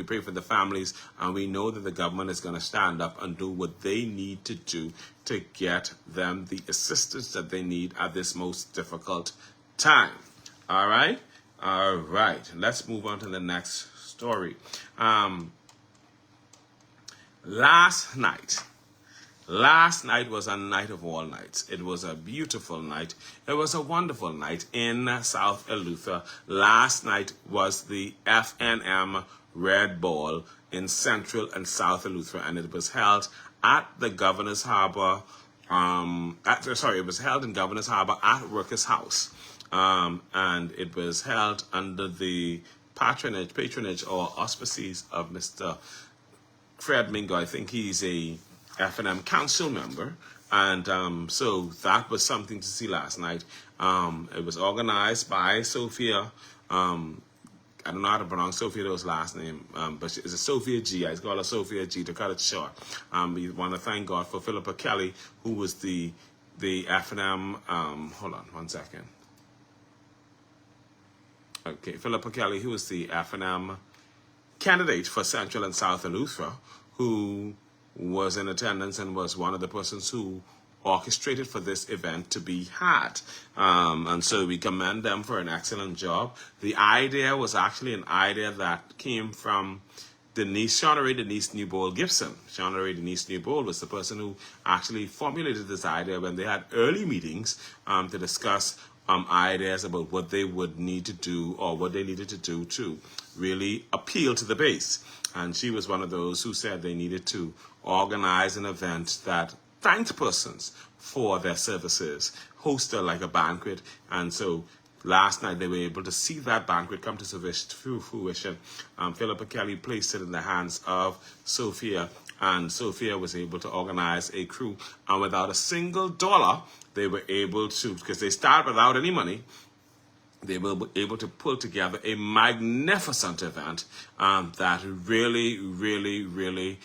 pray for the families, and we know that the government is going to stand up and do what they need to do to get them the assistance that they need at this most difficult time. All right? All right. Let's move on to the next story. Last night was a night of all nights. It was a beautiful night. It was a wonderful night in South Eleuthera. Last night was the FNM Red Ball in Central and South Eleuthera, and it was held at the Governor's Harbour. It was held in Governor's Harbour at Workers' House, and it was held under the patronage or auspices of Mr. Fred Mingo. I think he's a FNM council member, and so that was something to see last night. It was organized by Sophia. I don't know how to pronounce Sophia's last name, but it's a Sophia G. I call her Sophia G to cut it short. We want to thank God for Philippa Kelly, who was the FNM. Hold on one second. Okay, Philippa Kelly, who was the FNM candidate for Central and South Eleuthera, who was in attendance and was one of the persons who orchestrated for this event to be had. And so we commend them for an excellent job. The idea was actually an idea that came from Shawnare Denise Newbold Gibson. Shawnare Denise Newbold was the person who actually formulated this idea when they had early meetings to discuss ideas about what they would need to do or what they needed to do to really appeal to the base. And she was one of those who said they needed to organize an event that thanked persons for their services, host like a banquet. And so last night they were able to see that banquet come to fruition. Philippa Kelly placed it in the hands of Sophia, and Sophia was able to organize a crew. And without a single dollar, they were able to, because they started without any money, they were able to pull together a magnificent event that really, really, really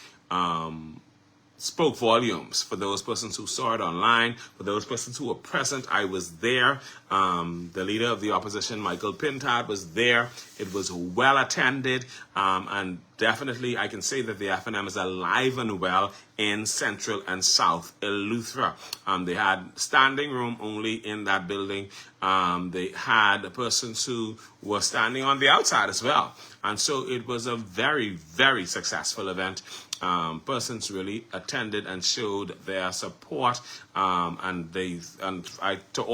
spoke volumes for those persons who saw it online, for those persons who were present. I was there. The leader of the opposition, Michael Pintard, was there. It was well attended, and definitely I can say that the FNM is alive and well in Central and South Eleuthera. They had standing room only in that building. They had persons who were standing on the outside as well. And so it was a very, very successful event. Persons really attended and showed their support. To all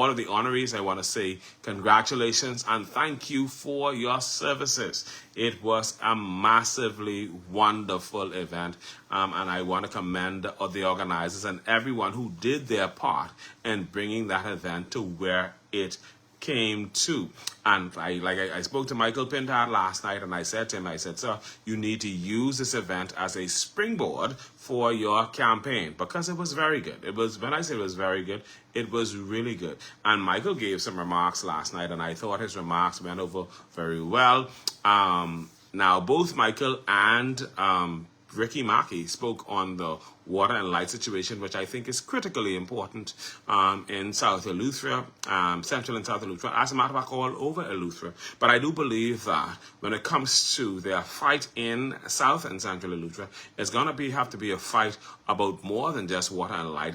of the honorees, I want to say congratulations and thank you for your services. It was a massively wonderful event, and I want to commend the organizers and everyone who did their part in bringing that event to where it came to. And I spoke to Michael Pintard last night, and I said to him, sir, you need to use this event as a springboard for your campaign, because it was very good. It was, when I say it was very good, it was really good. And Michael gave some remarks last night, and I thought his remarks went over very well. Now, both Michael and Ricky Mackey spoke on the water and light situation, which I think is critically important in South Eleuthera, Central and South Eleuthera, as a matter of fact, all over Eleuthera. But I do believe that when it comes to their fight in South and Central Eleuthera, it's going to have to be a fight about more than just water and light.